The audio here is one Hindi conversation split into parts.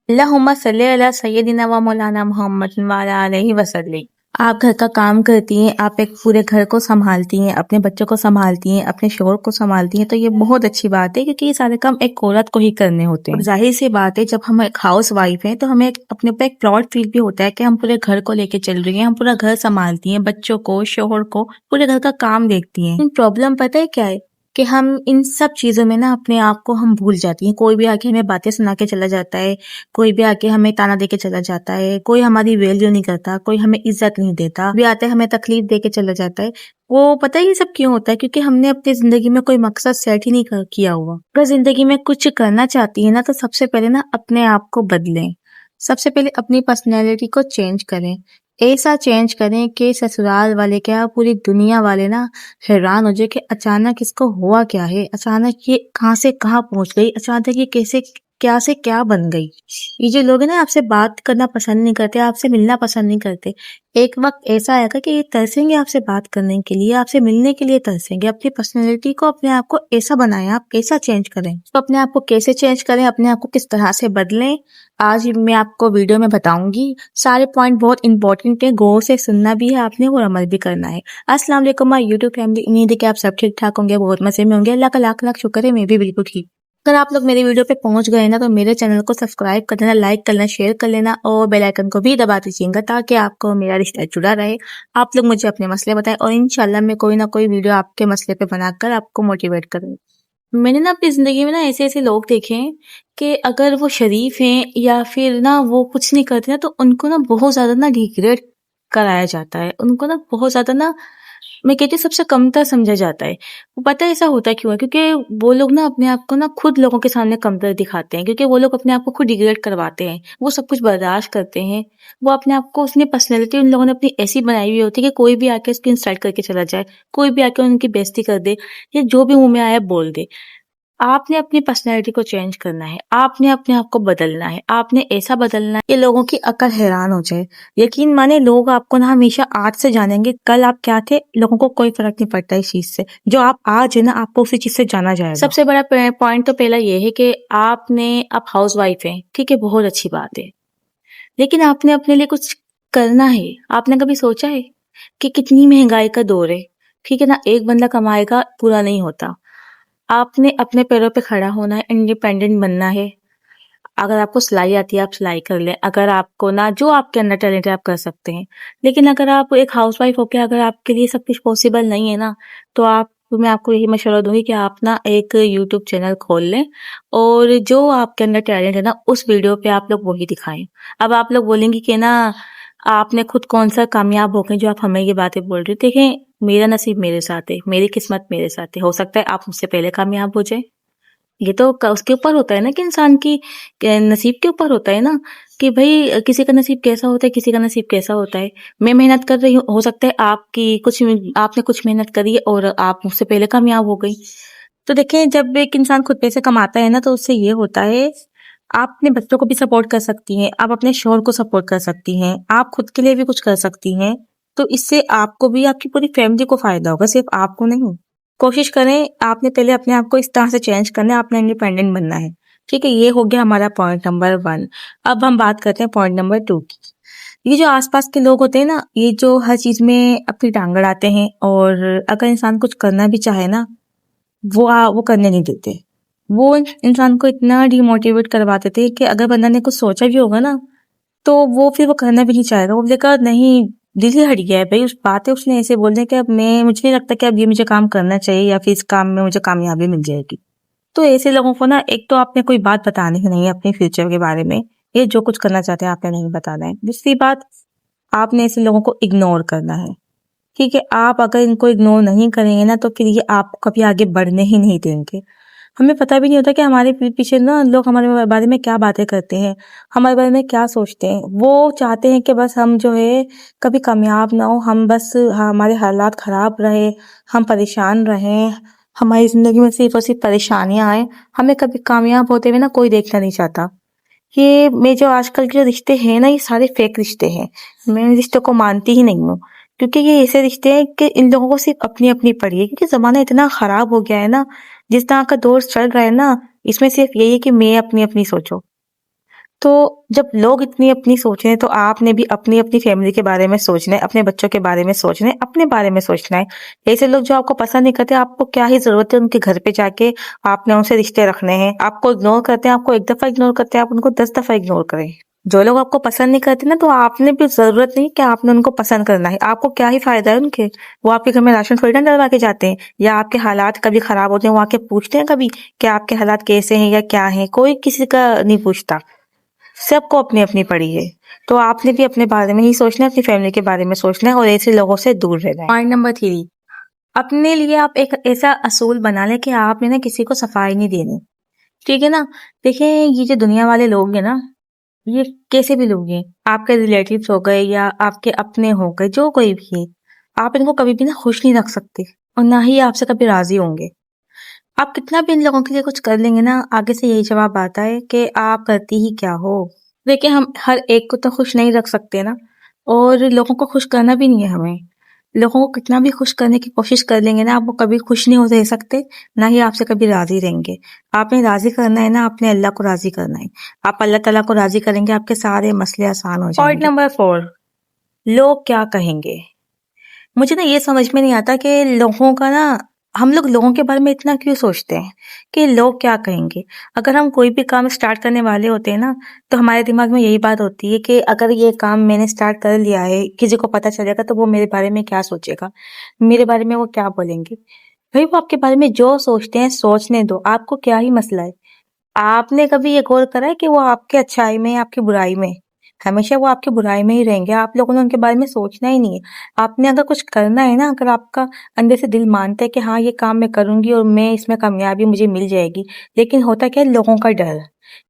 अल्लाहुम्मा सल्ली अला सय्यदिना व मौलाना मुहम्मद व अला आलिहि वसल्लम। आप घर का काम करती हैं, आप एक पूरे घर को संभालती हैं, अपने बच्चों को संभालती हैं, अपने शौहर को संभालती हैं, तो ये बहुत अच्छी बात है क्योंकि ये सारे काम एक औरत को ही करने होते हैं। और जाहिर सी बात है, जब हम एक हाउस वाइफ हैं तो हमें अपने ऊपर एक प्राउड फील भी होता है कि हम पूरे घर को लेके चल रही हैं, हम पूरा घर संभालती हैं, बच्चों को, शौहर को, पूरे घर का काम देखती हैं। प्रॉब्लम पता है क्या है कि हम इन सब चीजों में ना अपने आप को हम भूल जाती हैं। कोई भी आके हमें बातें सुना के चला जाता है, कोई भी आके हमें ताना दे के चला जाता है, कोई हमारी वैल्यू नहीं करता, कोई हमें इज्जत नहीं देता, भी आते हमें तकलीफ दे के चला जाता है। वो पता है ये सब क्यों होता है? क्योंकि हमने अपनी जिंदगी में कोई मकसद सेट ही नहीं किया हुआ। अगर जिंदगी में कुछ करना चाहती है ना, तो सबसे पहले ना अपने आप को बदलें। सबसे पहले अपनी पर्सनैलिटी को चेंज करें। ऐसा चेंज करें कि ससुराल वाले क्या, पूरी दुनिया वाले ना हैरान हो जाए कि अचानक इसको हुआ क्या है, अचानक ये कहाँ से कहाँ पहुंच गई, अचानक ये कैसे क्या से क्या बन गई। ये जो लोग हैं ना, आपसे बात करना पसंद नहीं करते, आपसे मिलना पसंद नहीं करते, एक वक्त ऐसा आएगा कि ये तरसेंगे आपसे बात करने के लिए, आपसे मिलने के लिए तरसेंगे। अपनी पर्सनैलिटी को, अपने आप को ऐसा बनाएं, आप कैसा चेंज करें, तो अपने आप को कैसे चेंज करें, अपने आप को किस तरह से बदलें, आज मैं आपको वीडियो में बताऊंगी। सारे पॉइंट बहुत इंपॉर्टेंट है, गौर से सुनना भी है आपने और अमल भी करना है। अस्सलाम वालेकुम माय यूट्यूब फैमिली, उम्मीद है कि आप सब ठीक ठाक होंगे, बहुत मजे में होंगे। अल्लाह का लाख लाख शुक्र है, मैं भी बिल्कुल ठीक। अगर आप लोग मेरे वीडियो पे पहुंच गए ना, तो मेरे चैनल को सब्सक्राइब कर देना, लाइक कर लेना, शेयर कर लेना और बेल आइकन को भी दबा दीजिएगा ताकि आपको मेरा रिश्ता जुड़ा रहे। आप लोग मुझे अपने मसले बताएं और इंशाल्लाह मैं कोई ना कोई वीडियो आपके मसले पे बनाकर आपको मोटिवेट करूँ। मैंने ना अपनी जिंदगी में ना ऐसे ऐसे लोग देखे हैं कि अगर वो शरीफ हैं या फिर ना वो कुछ नहीं करते ना, तो उनको ना बहुत ज्यादा ना डिग्रेड कराया जाता है, उनको ना बहुत ज्यादा ना, मैं कहती हूँ सबसे कमतर समझा जाता है। वो पता है ऐसा होता क्यों है? क्योंकि वो लोग ना अपने आप को ना खुद लोगों के सामने कमतर दिखाते हैं, क्योंकि वो लोग अपने आप को खुद डिग्रेड करवाते हैं, वो सब कुछ बर्दाश्त करते हैं। वो अपने आप को, उसने पर्सनैलिटी उन लोगों ने अपनी ऐसी बनाई हुई होती है कि कोई भी आके उसकी इंसल्ट करके चला जाए, कोई भी आके उनकी बेइज्जती कर दे या जो भी मुंह में आया बोल दे। आपने अपनी पर्सनैलिटी को चेंज करना है, आपने अपने आप को बदलना है, आपने ऐसा बदलना है कि लोगों की अकल हैरान हो जाए। यकीन माने लोग आपको ना हमेशा आज से जानेंगे, कल आप क्या थे लोगों को कोई फर्क नहीं पड़ता इस चीज से। जो आप आज है ना, आपको उसी चीज से जाना जाएगा। सबसे बड़ा पॉइंट तो पहला ये है कि आप हाउस वाइफ हैं, ठीक है, बहुत अच्छी बात है, लेकिन आपने अपने लिए कुछ करना है। आपने कभी सोचा है कि कितनी महंगाई का दौर है, ठीक है ना, एक बंदा कमाएगा पूरा नहीं होता। आपने अपने पैरों पे खड़ा होना है, इंडिपेंडेंट बनना है। अगर आपको सिलाई आती है आप सिलाई कर लें, अगर आपको ना, जो आपके अंदर टैलेंट है आप कर सकते हैं। लेकिन अगर आप एक हाउसवाइफ होकर अगर आपके लिए सब कुछ पॉसिबल नहीं है ना, तो मैं आपको यही मशवरा दूंगी कि आप ना एक यूट्यूब चैनल खोल लें और जो आपके अंदर टैलेंट है ना, उस वीडियो पे आप लोग वही दिखाएं। अब आप लोग बोलेंगे कि ना आपने खुद कौन सा कामयाब हो गए जो आप हमें ये बातें बोल रहे हो। देखें, मेरा नसीब मेरे साथ है, मेरी किस्मत मेरे साथ है, हो सकता है आप मुझसे पहले कामयाब हो जाए। ये तो उसके ऊपर होता है ना कि इंसान की नसीब के ऊपर होता है ना कि भाई किसी का नसीब कैसा होता है, किसी का नसीब कैसा होता है। मैं मेहनत कर रही हूँ, हो सकता है आपने कुछ मेहनत करी और आप मुझसे पहले कामयाब हो गई। तो देखें, जब एक इंसान खुद पैसे कमाता है ना, तो उससे ये होता है, आप अपने बच्चों को भी सपोर्ट कर सकती हैं, आप अपने शौहर को सपोर्ट कर सकती हैं, आप खुद के लिए भी कुछ कर सकती हैं। तो इससे आपको भी, आपकी पूरी फैमिली को फायदा होगा, सिर्फ आपको नहीं। कोशिश करें, आपने पहले अपने आप को इस तरह से चेंज करना है, आपने इंडिपेंडेंट बनना है, ठीक है। ये हो गया हमारा पॉइंट नंबर 1। अब हम बात करते हैं पॉइंट नंबर 2 की। ये जो आसपास के लोग होते हैं ना, ये जो हर चीज में अपनी टांग अड़ाते हैं और अगर इंसान कुछ करना भी चाहे ना, वो करने नहीं देते। वो इंसान को इतना डिमोटिवेट करवा देते हैं कि अगर बंदा ने कुछ सोचा भी होगा ना, तो वो फिर वो करना भी नहीं चाहेगा। वो बोलेगा नहीं, दिल ही हट गया है भाई, उस बातें उसने ऐसे बोल दिया कि अब मुझे नहीं लगता कि अब ये मुझे काम करना चाहिए या फिर इस काम में मुझे कामयाबी मिल जाएगी। तो ऐसे लोगों को ना, एक तो आपने कोई बात बतानी ही नहीं है अपने फ्यूचर के बारे में, ये जो कुछ करना चाहते हैं आपने नहीं बताना है। दूसरी बात, आपने ऐसे लोगों को इग्नोर करना है, ठीक है। आप अगर इनको इग्नोर नहीं करेंगे ना, तो फिर ये आपको कभी आगे बढ़ने ही नहीं देंगे। हमें पता भी नहीं होता कि हमारे पीठ पीछे ना लोग हमारे बारे में क्या बातें करते हैं, हमारे बारे में क्या सोचते हैं। वो चाहते हैं कि बस हम जो है कभी कामयाब ना हो, हम बस हमारे हालात खराब रहे, हम परेशान रहें, हमारी जिंदगी में सिर्फ और सिर्फ परेशानियां आए, हमें कभी कामयाब होते हुए ना कोई देखना नहीं चाहता। ये मैं जो आजकल के जो रिश्ते हैं ना, ये सारे फेक रिश्ते हैं। मैं इन रिश्तों को मानती ही नहीं हूँ, क्योंकि ये ऐसे रिश्ते हैं कि इन लोगों को सिर्फ अपनी अपनी पड़ी है। क्योंकि जमाना इतना खराब हो गया है ना, जिस तरह का दौर चल रहा है ना, इसमें सिर्फ यही है कि मैं अपनी अपनी सोचो। तो जब लोग इतनी अपनी सोच रहे हैं तो आपने भी अपनी अपनी फैमिली के बारे में सोचना है, अपने बच्चों के बारे में सोचना है, अपने बारे में सोचना है। ऐसे लोग जो आपको पसंद नहीं करते, आपको क्या ही जरूरत है उनके घर पे जाके आपने उनसे रिश्ते रखने हैं। आपको इग्नोर करते हैं, आपको एक दफा इग्नोर करते हैं, आप उनको 10 दफा इग्नोर करें। जो लोग आपको पसंद नहीं करते ना, तो आपने भी जरूरत नहीं कि आपने उनको पसंद करना है। आपको क्या ही फायदा है उनके, वो आपके घर में राशन थोड़ी ना डलवा के जाते हैं, या आपके हालात कभी खराब होते हैं वो आके पूछते हैं कभी कि आपके हालात कैसे हैं या क्या है। कोई किसी का नहीं पूछता, सबको अपनी अपनी पड़ी है। तो आपने भी अपने बारे में ही सोचना है, अपनी फैमिली के बारे में सोचना है और ऐसे लोगों से दूर रहना है। पॉइंट नंबर 3, अपने लिए आप एक ऐसा असूल बना लें कि आपने ना किसी को सफाई नहीं देनी। ठीक है ना। देखिए, ये जो दुनिया वाले लोग हैं ना, ये कैसे भी लोग हैं, आपके रिलेटिव्स हो गए या आपके अपने हो गए, जो कोई भी है, आप इनको कभी भी ना खुश नहीं रख सकते और ना ही आपसे कभी राजी होंगे। आप कितना भी इन लोगों के लिए कुछ कर लेंगे ना, आगे से यही जवाब आता है कि आप करती ही क्या हो। देखिए, हम हर एक को तो खुश नहीं रख सकते ना, और लोगों को खुश करना भी नहीं है हमें। लोगों को कितना भी खुश करने की कोशिश कर लेंगे ना, आप वो कभी खुश नहीं हो रह सकते, ना ही आपसे कभी राजी रहेंगे। आपने राजी करना है ना, आपने अल्लाह को राजी करना है। आप अल्लाह ताला को राजी करेंगे, आपके सारे मसले आसान हो जाएंगे। पॉइंट नंबर 4, लोग क्या कहेंगे। मुझे ना ये समझ में नहीं आता कि लोगों का ना, हम लोग लोगों के बारे में इतना क्यों सोचते हैं कि लोग क्या कहेंगे। अगर हम कोई भी काम स्टार्ट करने वाले होते हैं ना, तो हमारे दिमाग में यही बात होती है कि अगर ये काम मैंने स्टार्ट कर लिया है, किसी को पता चलेगा तो वो मेरे बारे में क्या सोचेगा, मेरे बारे में वो क्या बोलेंगे। भाई, वो आपके बारे में जो सोचते हैं सोचने दो, आपको क्या ही मसला है। आपने कभी ये गौर करा है कि वो आपके अच्छाई में, आपकी बुराई में, हमेशा वो आपकी बुराई में ही रहेंगे। आप लोगों ने उनके बारे में सोचना ही नहीं है। आपने अगर कुछ करना है ना, अगर आपका अंदर से दिल मानता है कि हाँ, ये काम मैं करूंगी और मैं इसमें कामयाबी मुझे मिल जाएगी, लेकिन होता क्या है, लोगों का डर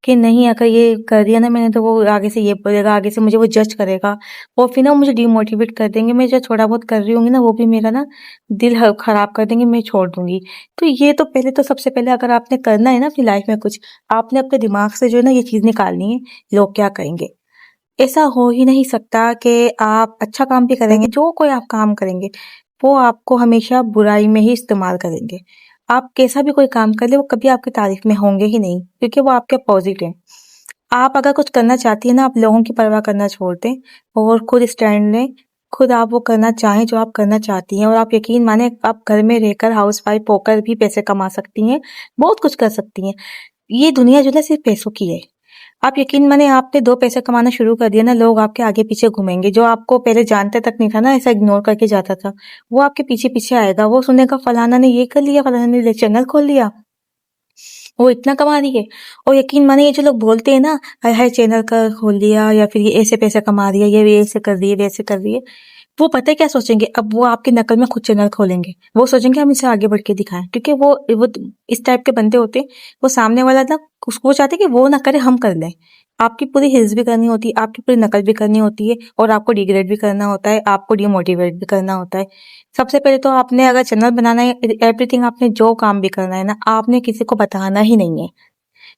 कि नहीं, अगर ये कर दिया ना मैंने तो वो आगे से ये बोलेगा, आगे से मुझे वो जज करेगा और फिर ना मुझे डिमोटिवेट कर देंगे। मैं जो थोड़ा बहुत कर रही होंगी ना, वो भी मेरा ना दिल खराब कर देंगे, मैं छोड़ दूंगी। तो ये तो पहले, तो सबसे पहले अगर आपने करना है ना अपनी लाइफ में कुछ, आपने अपने दिमाग से जो है ना ये चीज निकालनी है, लोग क्या कहेंगे। ऐसा हो ही नहीं सकता कि आप अच्छा काम भी करेंगे, जो कोई आप काम करेंगे वो आपको हमेशा बुराई में ही इस्तेमाल करेंगे। आप कैसा भी कोई काम कर ले, वो कभी आपकी तारीफ में होंगे ही नहीं, क्योंकि वो आपके अपोजिट हैं। आप अगर कुछ करना चाहती है ना, आप लोगों की परवाह करना छोड़ दें और खुद स्टैंड लें। खुद आप वो करना चाहें जो आप करना चाहती हैं, और आप यकीन माने, आप घर में रहकर हाउस वाइफ होकर भी पैसे कमा सकती हैं, बहुत कुछ कर सकती हैं। ये दुनिया जो है ना सिर्फ पैसों की है। आप यकीन माने, आपने 2 पैसे कमाना शुरू कर दिया ना, लोग आपके आगे पीछे घूमेंगे। जो आपको पहले जानते तक नहीं था ना, ऐसा इग्नोर करके जाता था, वो आपके पीछे पीछे आएगा। वो सुनेगा फलाना ने ये कर लिया, फलाना ने चैनल खोल लिया, वो इतना कमा रही है। और यकीन माने, ये जो लोग बोलते हैं ना, हाय हाय चैनल का खोल लिया, या फिर ये ऐसे पैसे कमा रही है, ये ऐसे कर रही है, वैसे कर रही है, वो पता है क्या सोचेंगे, अब वो आपकी नकल में खुद चैनल खोलेंगे। वो सोचेंगे हम इसे आगे बढ़ के दिखाएं, क्योंकि वो इस टाइप के बंदे होते हैं। वो सामने वाला ना, उसको चाहते कि वो ना करे, हम कर लें। आपकी पूरी हिल्स भी करनी होती है, आपकी पूरी नकल भी करनी होती है, और आपको डिग्रेड भी करना होता है, आपको डिमोटिवेट भी करना होता है। सबसे पहले तो आपने अगर चैनल बनाना है, एवरीथिंग, आपने जो काम भी करना है ना, आपने किसी को बताना ही नहीं है।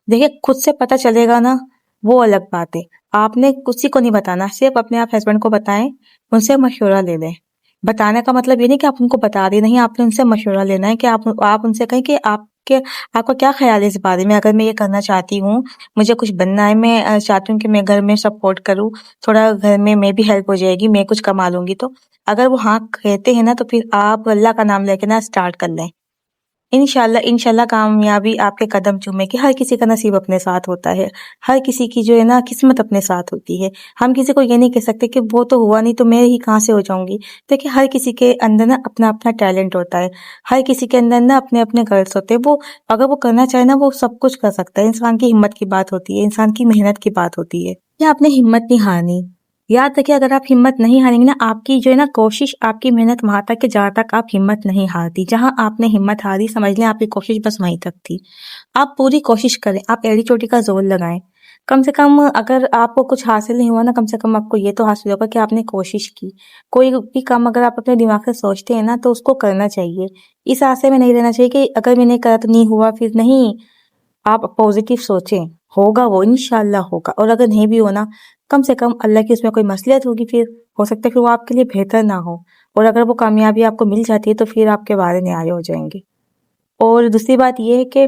देखिए, खुद से पता चलेगा ना, वो अलग बात है। आपने किसी को नहीं बताना, सिर्फ अपने आप हस्बैंड को बताएं, उनसे मशवरा ले लें। बताने का मतलब ये नहीं कि आप उनको बता दें, नहीं, आपने उनसे मशवरा लेना है कि आप उनसे कहें कि आपका क्या ख्याल है इस बारे में, अगर मैं ये करना चाहती हूँ, मुझे कुछ बनना है, मैं चाहती हूँ कि मैं घर में सपोर्ट करूँ, थोड़ा घर में मैं भी हेल्प हो जाएगी, मैं कुछ कमा लूंगी। तो अगर वो हाँ कहते हैं ना, तो फिर आप अल्लाह का नाम लेके ना स्टार्ट कर लें। इंशाल्लाह इंशाल्लाह कामयाबी आपके कदम चूमेगी। हर किसी का नसीब अपने साथ होता है, हर किसी की जो है ना किस्मत अपने साथ होती है। हम किसी को ये नहीं कह सकते कि वो तो हुआ नहीं तो मैं ही कहाँ से हो जाऊंगी। देखिए, हर किसी के अंदर ना अपना अपना टैलेंट होता है, हर किसी के अंदर ना अपने अपने गर्ल्स होते हैं। वो अगर वो करना चाहे ना, वो सब कुछ कर सकता है। इंसान की हिम्मत की बात होती है, इंसान की मेहनत की बात होती है। या आपने हिम्मत नहीं हारनी। याद रखिए, अगर आप हिम्मत नहीं हारेंगे ना, आपकी जो है ना कोशिश, आपकी मेहनत वहां तक कि जहां तक आप हिम्मत नहीं हारती। जहां आपने हिम्मत हारी, समझ लें आपकी कोशिश बस वहीं तक थी। आप पूरी कोशिश करें, आप एड़ी चोटी का जोर लगाएं। कम से कम अगर आपको कुछ हासिल नहीं हुआ ना, कम से कम आपको ये तो हासिल होगा कि आपने कोशिश की। कोई भी काम अगर आप अपने दिमाग से सोचते हैं ना, तो उसको करना चाहिए। इस आशे में नहीं रहना चाहिए कि अगर मैंने करा तो नहीं हुआ, फिर नहीं। आप पॉजिटिव सोचें, होगा, वो इंशाल्लाह होगा। और अगर नहीं भी हो ना, कम से कम अल्लाह की उसमें कोई मसलियत होगी, फिर हो सकता है फिर वो आपके लिए बेहतर ना हो। और अगर वो कामयाबी आपको मिल जाती है, तो फिर आपके वारे न्यारे हो जाएंगे। और दूसरी बात ये है कि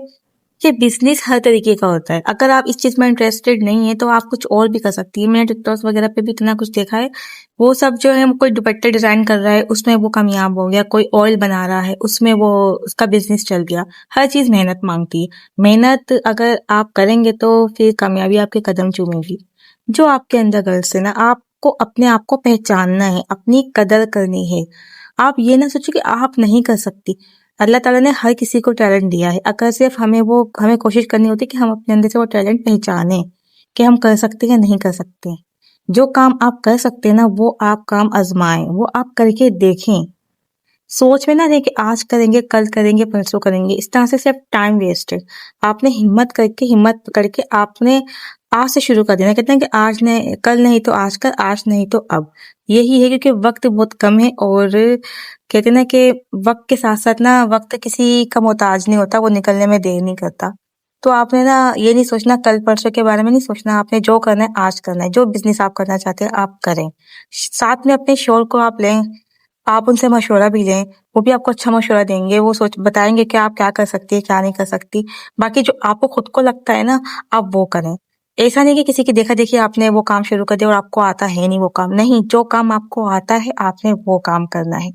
ये बिजनेस हर तरीके का होता है। अगर आप इस चीज में इंटरेस्टेड नहीं है तो आप कुछ और भी कर सकती है। मैंने टिकटॉक वगैरह पे भी इतना कुछ देखा है। वो सब जो है, कोई दुपट्टे डिजाइन कर रहा है उसमें वो कामयाब हो गया, कोई ऑयल बना रहा है उसमें वो उसका बिजनेस चल गया। हर चीज मेहनत मांगती है। मेहनत अगर आप करेंगे तो फिर कामयाबी आपके कदम चूमेगी। जो आपके अंदर गर्ल्स है ना, आपको अपने आप को पहचानना है, अपनी कदर करनी है। आप ये ना सोचो कि आप नहीं कर सकती। अल्लाह ताला ने हर किसी को टैलेंट दिया है। अगर सिर्फ हमें कोशिश करनी होती है कि हम अपने अंदर से वो टैलेंट पहचाने कि हम कर सकते हैं या नहीं कर सकते। जो काम आप कर सकते हैं ना, वो आप काम आजमाएं, वो आप करके देखें। सोच में ना रहे कि आज करेंगे, कल करेंगे, परसों करेंगे। इस तरह से सिर्फ टाइम वेस्ट है। आपने हिम्मत करके आपने आज से शुरू कर देना। कहते हैं कि आज नहीं, कल नहीं तो आज कर, आज नहीं तो अब। यही है, क्योंकि वक्त बहुत कम है। और कहते हैं ना कि वक्त के साथ साथ ना, वक्त किसी का मोहताज नहीं होता, वो निकलने में देर नहीं करता। तो आपने ना ये नहीं सोचना, कल परसों के बारे में नहीं सोचना। आपने जो करना है आज करना है। जो बिजनेस आप करना चाहते हैं आप करें। साथ में अपने शोर को आप लें, आप उनसे मशवरा भी लें। वो भी आपको अच्छा मशवरा देंगे। वो सोच बताएंगे कि आप क्या कर सकती है, क्या नहीं कर सकती। बाकी जो आपको खुद को लगता है ना, आप वो करें। ऐसा नहीं कि किसी की देखा देखी आपने वो काम शुरू कर दिया और आपको आता है नहीं वो काम। नहीं, जो काम आपको आता है आपने वो काम करना है।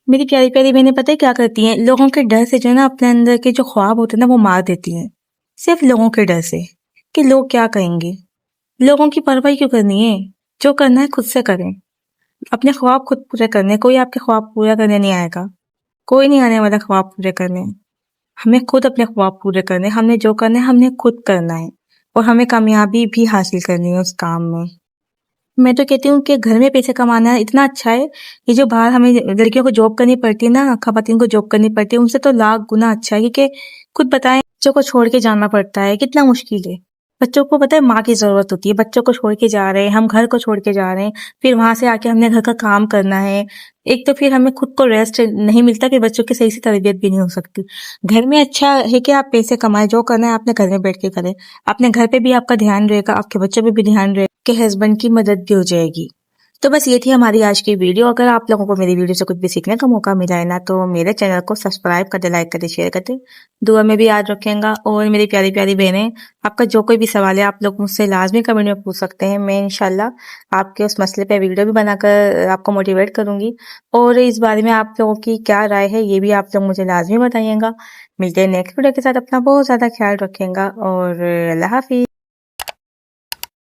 मेरी प्यारी प्यारी बहनें पता है क्या करती हैं? लोगों के डर से जो है ना, अपने अंदर के जो ख्वाब होते हैं ना, वो मार देती हैं। सिर्फ लोगों के डर से कि लोग क्या कहेंगे। लोगों की परवाह क्यों करनी है? जो करना है खुद से करें। अपने ख्वाब खुद पूरे करने हैं। कोई आपके ख्वाब पूरा करने नहीं आएगा। कोई नहीं आने वाला ख्वाब पूरे करने। हमें खुद अपने ख्वाब पूरे करने हैं। हमने जो करना है हमने खुद करना है। और हमें कामयाबी भी हासिल करनी है उस काम में। मैं तो कहती हूँ कि घर में पैसे कमाना इतना अच्छा है। ये जो बाहर हमें लड़कियों को जॉब करनी पड़ती है ना, खवातीन को जॉब करनी पड़ती है, उनसे तो लाख गुना अच्छा है। क्योंकि खुद बताएं, बच्चों को छोड़ के जाना पड़ता है, कितना मुश्किल है। बच्चों को पता है माँ की जरूरत होती है। बच्चों को छोड़ के जा रहे हैं, हम घर को छोड़ के जा रहे हैं। फिर वहां से आके हमने घर का काम करना है। एक तो फिर हमें खुद को रेस्ट नहीं मिलता, कि बच्चों की सही से तरबियत भी नहीं हो सकती। घर में अच्छा है कि आप पैसे कमाएं, जो करना है आपने घर में बैठ के करें। अपने घर पे भी आपका ध्यान रहेगा, आपके बच्चों पे भी ध्यान रहेगा, कि हस्बैंड की मदद भी हो जाएगी। तो बस ये थी हमारी आज की वीडियो। अगर आप लोगों को मेरी वीडियो से कुछ भी सीखने का मौका मिला है ना, तो मेरे चैनल को सब्सक्राइब कर दे, लाइक कर दे, शेयर कर दे। दुआ में भी याद रखेंगे। और मेरी प्यारी प्यारी बहनें, आपका जो कोई भी सवाल है आप लोग मुझसे लाजमी कमेंट में पूछ सकते हैं। मैं इंशाल्लाह आपके उस मसले पे वीडियो भी बनाकर आपको मोटिवेट करूंगी। और इस बारे में आप लोगों की क्या राय है ये भी आप लोग मुझे लाजमी बताइएगा। मिलते हैं नेक्स्ट वीडियो के साथ। अपना बहुत ज्यादा ख्याल रखेंगे और अल्लाह हाफिज।